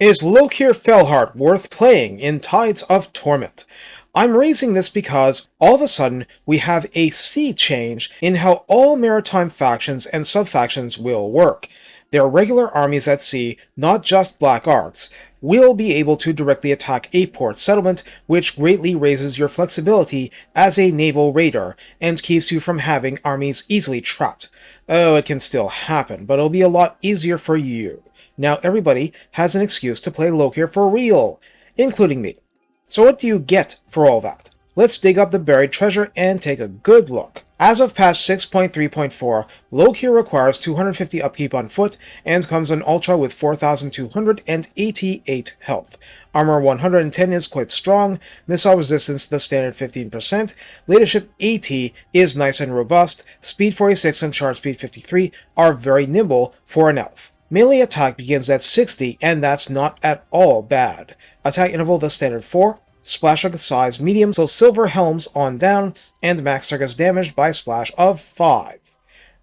Is Lokhir Fellheart worth playing in Tides of Torment? I'm raising this because, all of a sudden, we have a sea change in how all maritime factions and sub-factions will work. Their regular armies at sea, not just Black Arcs, will be able to directly attack a port settlement, which greatly raises your flexibility as a naval raider, and keeps you from having armies easily trapped. Oh, it can still happen, but it'll be a lot easier for you. Now everybody has an excuse to play Lokhir for real, including me. So what do you get for all that? Let's dig up the buried treasure and take a good look. As of patch 6.3.4, Lokhir requires 250 upkeep on foot and comes on Ultra with 4,288 health. Armor 110 is quite strong, missile resistance the standard 15%, leadership 80 is nice and robust, speed 46 and charge speed 53 are very nimble for an elf. Melee attack begins at 60, and that's not at all bad. Attack interval the standard 4, splash target size medium, so silver helms on down, and max targets damaged by splash of 5.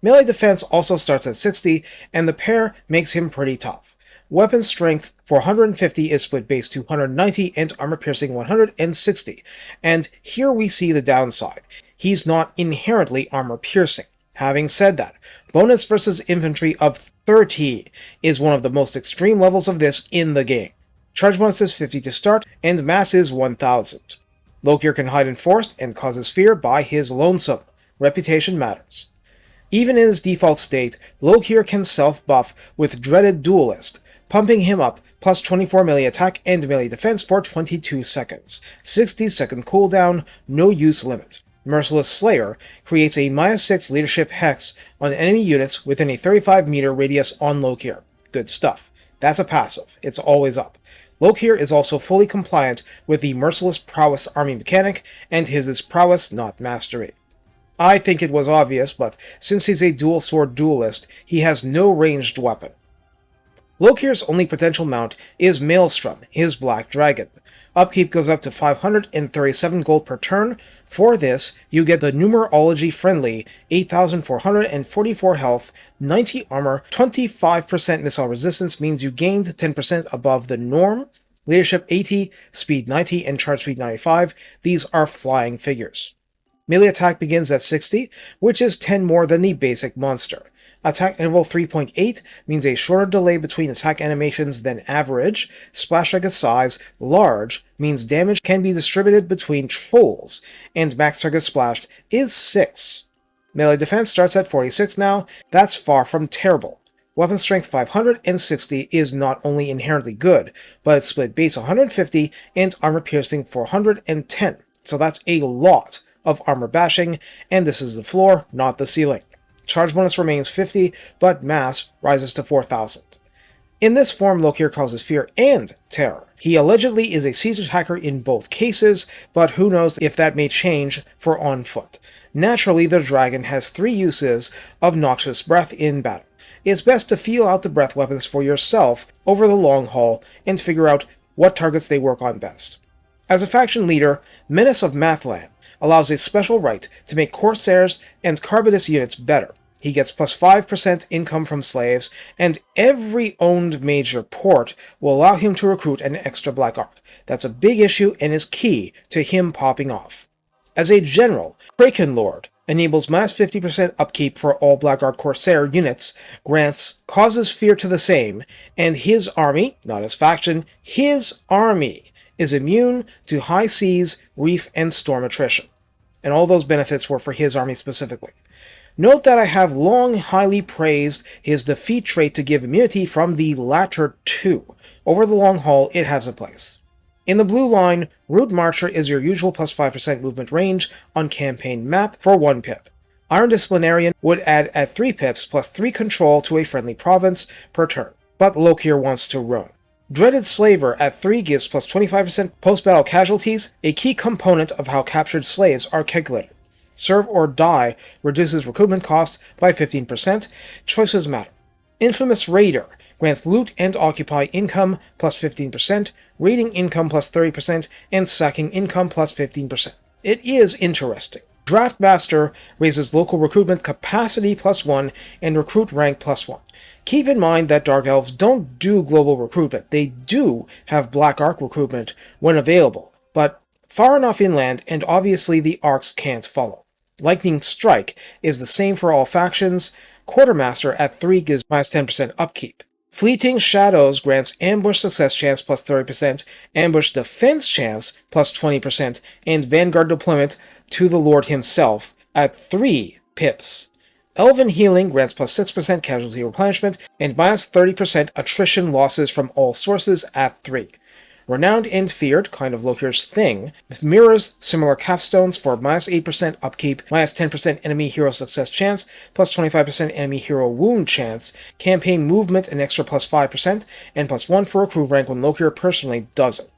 Melee defense also starts at 60, and the pair makes him pretty tough. Weapon strength 450 is split base 290 and armor piercing 160, and here we see the downside. He's not inherently armor piercing. Having said that, bonus versus infantry of 30 is one of the most extreme levels of this in the game. Charge bonus is 50 to start, and mass is 1000. Lokhir can hide in forest and causes fear by his lonesome. Reputation matters. Even in his default state, Lokhir can self-buff with Dreaded Duelist, pumping him up plus 24 melee attack and melee defense for 22 seconds. 60-second cooldown, no use limit. Merciless Slayer creates a -6 leadership hex on enemy units within a 35-meter radius on Lokhir. Good stuff. That's a passive. It's always up. Lokhir is also fully compliant with the Merciless Prowess army mechanic, and his is Prowess, not Mastery. I think it was obvious, but since he's a dual sword duelist, he has no ranged weapon. Lokhir's only potential mount is Maelstrom, his black dragon. Upkeep goes up to 537 gold per turn. For this, you get the numerology-friendly 8,444 health, 90 armor, 25% missile resistance means you gained 10% above the norm, leadership 80, speed 90, and charge speed 95. These are flying figures. Melee attack begins at 60, which is 10 more than the basic monster. Attack interval 3.8 means a shorter delay between attack animations than average. Splash target size, large, means damage can be distributed between trolls, and max target splashed is 6. Melee defense starts at 46 now, that's far from terrible. Weapon strength 560 is not only inherently good, but it's split base 150 and armor piercing 410, so that's a lot of armor bashing, and this is the floor, not the ceiling. Charge bonus remains 50, but mass rises to 4,000. In this form, Lokhir causes fear and terror. He allegedly is a siege attacker in both cases, but who knows if that may change for on foot. Naturally, the dragon has 3 uses of Noxious Breath in battle. It's best to feel out the breath weapons for yourself over the long haul and figure out what targets they work on best. As a faction leader, Menace of Mathland allows a special right to make Corsairs and Carbidus units better. He gets plus 5% income from slaves, and every owned major port will allow him to recruit an extra Black Arc. That's a big issue and is key to him popping off. As a general, Kraken Lord enables -50% upkeep for all Black Arc Corsair units, grants causes fear to the same, and his army, not his faction, his army is immune to high seas, reef, and storm attrition. And all those benefits were for his army specifically. Note that I have long highly praised his defeat trait to give immunity from the latter two. Over the long haul, it has a place. In the blue line, Root Marcher is your usual plus 5% movement range on campaign map for 1 pip. Iron Disciplinarian would add at 3 pips plus 3 control to a friendly province per turn, but Lokhir wants to roam. Dreaded Slaver at 3 gives plus 25% post-battle casualties, a key component of how captured slaves are calculated. Serve or Die reduces recruitment costs by 15%. Choices matter. Infamous Raider grants loot and occupy income plus 15%, raiding income plus 30%, and sacking income plus 15%. It is interesting. Draftmaster raises local recruitment capacity +1 and recruit rank +1. Keep in mind that Dark Elves don't do global recruitment. They do have Black Ark recruitment when available, but far enough inland, and obviously the arcs can't follow. Lightning Strike is the same for all factions. Quartermaster at 3 gives -10% upkeep. Fleeting Shadows grants ambush success chance +30%, ambush defense chance +20%, and Vanguard deployment to the Lord himself at 3 pips. Elven Healing grants +6% casualty replenishment and -30% attrition losses from all sources at 3. Renowned and Feared, kind of Lokhir's thing, mirrors similar capstones for -8% upkeep, -10% enemy hero success chance, +25% enemy hero wound chance, campaign movement an extra +5%, and +1 for recruit rank when Lokhir personally does it.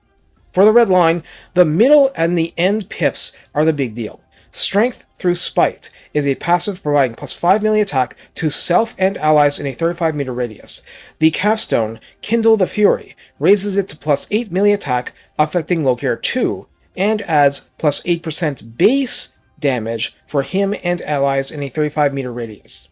For the red line, the middle and the end pips are the big deal. Strength through Spite is a passive providing +5 melee attack to self and allies in a 35-meter radius. The capstone, Kindle the Fury, raises it to +8 melee attack, affecting Lokhir too, and adds +8% base damage for him and allies in a 35-meter radius.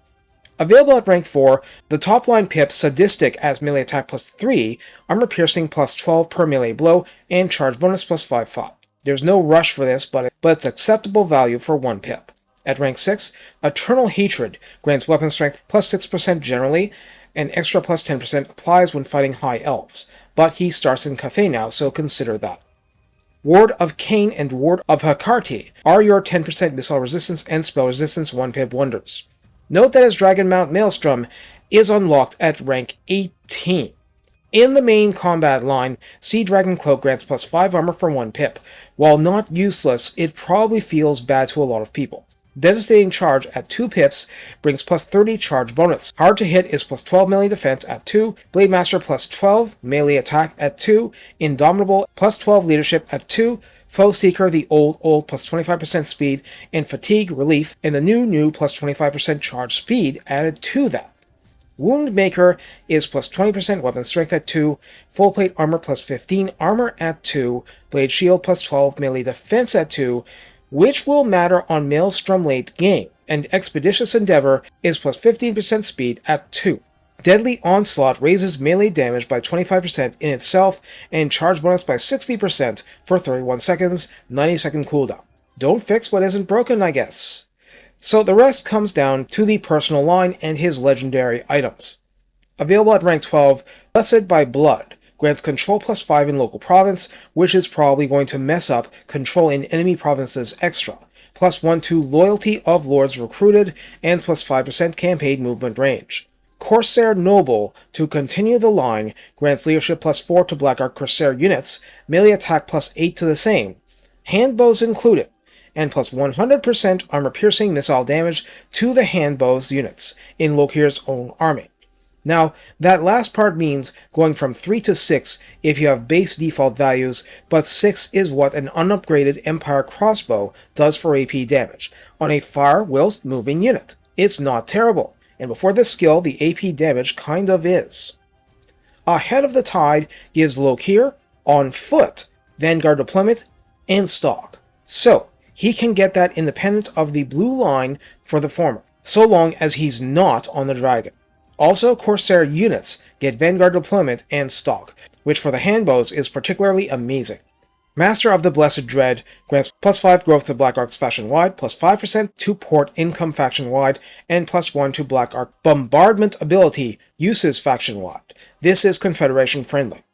Available at rank 4, the top line pip Sadistic as melee attack +3, armor piercing +12 per melee blow, and charge bonus +5/5. There's no rush for this, but it's acceptable value for 1 pip. At rank 6, Eternal Hatred grants weapon strength +6% generally, and extra +10% applies when fighting High Elves, but he starts in Cathay now, so consider that. Ward of Cain and Ward of Hecate are your 10% missile resistance and spell resistance 1-pip wonders. Note that his Dragon Mount Maelstrom is unlocked at rank 18. In the main combat line, Sea Dragon Cloak grants +5 armor for 1 pip. While not useless, it probably feels bad to a lot of people. Devastating Charge at 2 pips brings +30 charge bonus. Hard to Hit is +12 melee defense at 2, Blade Master +12 melee attack at 2, Indomitable +12 leadership at 2, Foe Seeker the old +25% speed, and Fatigue Relief, and the new +25% charge speed added to that. Wound Maker is +20% weapon strength at 2, full plate armor +15 armor at 2, Blade Shield +12 melee defense at 2, which will matter on Maelstrom late game, and Expeditious Endeavor is +15% speed at 2. Deadly Onslaught raises melee damage by 25% in itself, and charge bonus by 60% for 31 seconds, 90-second cooldown. Don't fix what isn't broken, I guess. So the rest comes down to the personal line and his legendary items. Available at rank 12, Blessed by Blood grants control +5 in local province, which is probably going to mess up control in enemy provinces extra, +1 to Loyalty of Lords recruited, and +5% campaign movement range. Corsair Noble, to continue the line, grants leadership +4 to Black Ark Corsair units, melee attack +8 to the same, handbows included, and +100% armor-piercing missile damage to the handbows units in Lokhir's own army. Now, that last part means going from 3 to 6 if you have base default values, but 6 is what an unupgraded Empire crossbow does for AP damage on a fire whilst moving unit. It's not terrible, and before this skill, the AP damage kind of is. Ahead of the Tide gives Lokhir, on foot, Vanguard deployment, and stalk. So, he can get that independent of the blue line for the former, so long as he's not on the dragon. Also, Corsair units get Vanguard deployment and stalk, which for the handbows is particularly amazing. Master of the Blessed Dread grants +5 growth to Black Ark's faction-wide, +5% to port income faction-wide, and +1 to Black Ark bombardment ability uses faction-wide. This is Confederation friendly.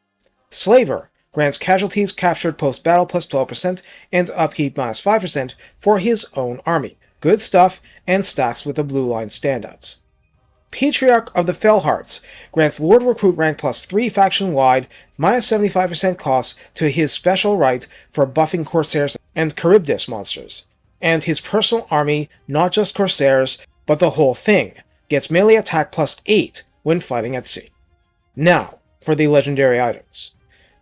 Slaver grants casualties captured post-battle +12% and upkeep -5% for his own army. Good stuff, and stacks with the blue line standouts. Patriarch of the Fellhearts grants Lord Recruit rank +3 faction-wide, -75% cost to his special right for buffing Corsairs and Charybdis monsters. And his personal army, not just Corsairs, but the whole thing, gets melee attack +8 when fighting at sea. Now, for the legendary items.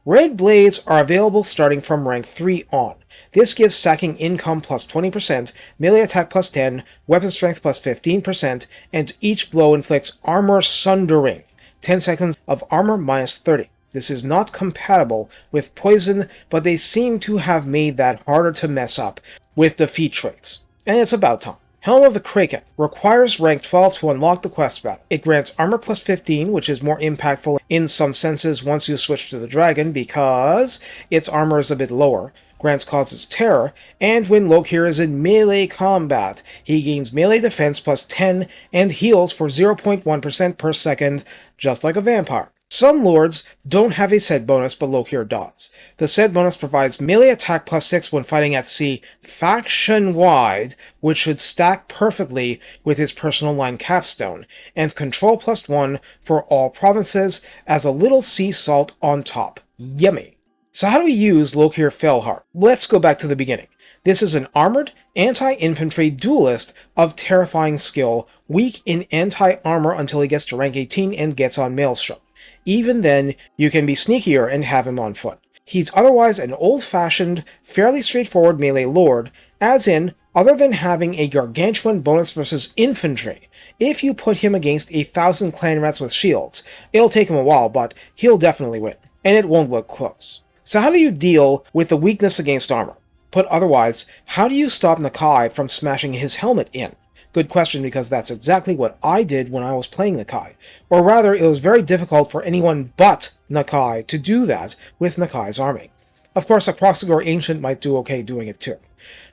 Red Blades are available starting from rank 3 on. This gives sacking income +20%, melee attack +10, weapon strength +15%, and each blow inflicts armor sundering, 10 seconds of armor -30. This is not compatible with poison, but they seem to have made that harder to mess up with defeat traits. And it's about time. Helm of the Kraken requires rank 12 to unlock the quest battle. It grants armor plus 15, which is more impactful in some senses once you switch to the dragon because its armor is a bit lower. Grants causes terror, and when Lokhir is in melee combat, he gains melee defense plus 10 and heals for 0.1% per second, just like a vampire. Some lords don't have a set bonus, but Lokhir does. The set bonus provides melee attack plus 6 when fighting at sea faction-wide, which should stack perfectly with his personal line capstone, and control plus 1 for all provinces as a little sea salt on top. Yummy. So how do we use Lokhir Fellheart? Let's go back to the beginning. This is an armored, anti-infantry duelist of terrifying skill, weak in anti-armor until he gets to rank 18 and gets on Maelstrom. Even then, you can be sneakier and have him on foot. He's otherwise an old-fashioned, fairly straightforward melee lord, as in, other than having a gargantuan bonus versus infantry, if you put him against 1,000 clan rats with shields, it'll take him a while, but he'll definitely win, and it won't look close. So how do you deal with the weakness against armor? Put otherwise, how do you stop Nakai from smashing his helmet in? Good question, because that's exactly what I did when I was playing Nakai. Or rather, it was very difficult for anyone but Nakai to do that with Nakai's army. Of course, a Kroxigor Ancient might do okay doing it too.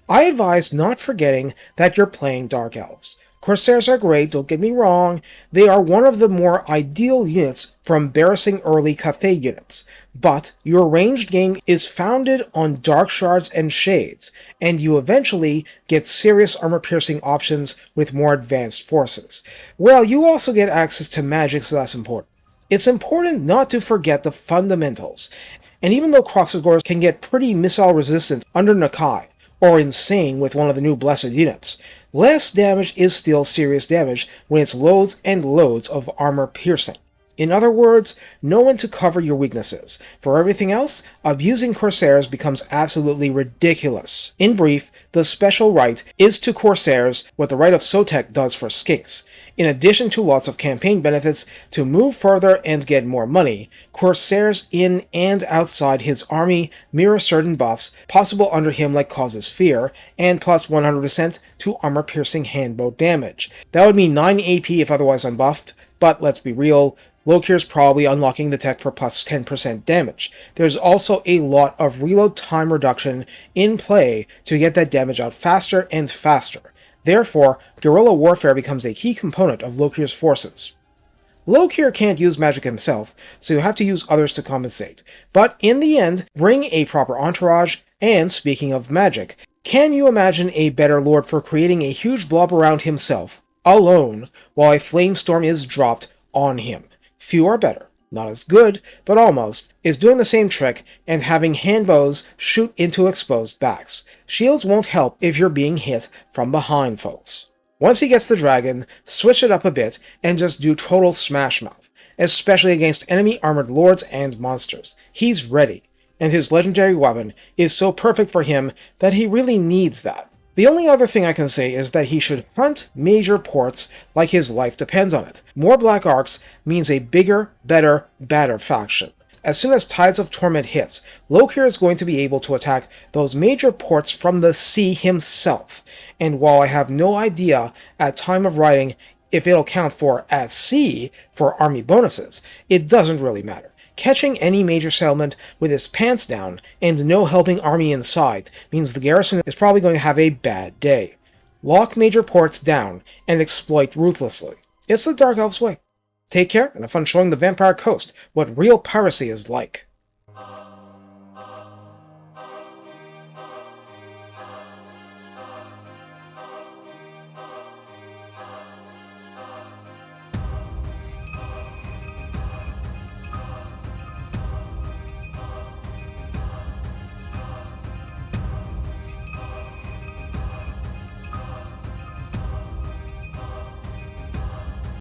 I advise not forgetting that you're playing Dark Elves. Corsairs are great, don't get me wrong. They are one of the more ideal units from embarrassing early Cathay units. But your ranged game is founded on Dark Shards and Shades, and you eventually get serious armor-piercing options with more advanced forces. Well, you also get access to magic, so that's important. It's important not to forget the fundamentals. And even though Kroxigors can get pretty missile-resistant under Nakai, or insane with one of the new Blessed units, less damage is still serious damage when it's loads and loads of armor piercing. In other words, know when to cover your weaknesses. For everything else, abusing Corsairs becomes absolutely ridiculous. In brief, the special right is to Corsairs what the right of Sotek does for Skinks. In addition to lots of campaign benefits to move further and get more money, Corsairs in and outside his army mirror certain buffs possible under him like causes fear, and plus 100% to armor-piercing handbow damage. That would mean 9 AP if otherwise unbuffed, but let's be real, Lokhir's probably unlocking the tech for plus 10% damage. There's also a lot of reload time reduction in play to get that damage out faster and faster. Therefore, guerrilla warfare becomes a key component of Lokhir's forces. Lokhir can't use magic himself, so you have to use others to compensate. But in the end, bring a proper entourage, and speaking of magic, can you imagine a better lord for creating a huge blob around himself, alone, while a flamestorm is dropped on him? Few are better, not as good, but almost, is doing the same trick and having handbows shoot into exposed backs. Shields won't help if you're being hit from behind, folks. Once he gets the dragon, switch it up a bit and just do total smash mouth, especially against enemy armored lords and monsters. He's ready, and his legendary weapon is so perfect for him that he really needs that. The only other thing I can say is that he should hunt major ports like his life depends on it. More Black Arcs means a bigger, better, badder faction. As soon as Tides of Torment hits, Lokhir is going to be able to attack those major ports from the sea himself. And while I have no idea at time of writing if it'll count for at sea for army bonuses, it doesn't really matter. Catching any major settlement with his pants down and no helping army in sight means the garrison is probably going to have a bad day. Lock major ports down and exploit ruthlessly. It's the Dark Elves way. Take care, and have fun showing the Vampire Coast what real piracy is like.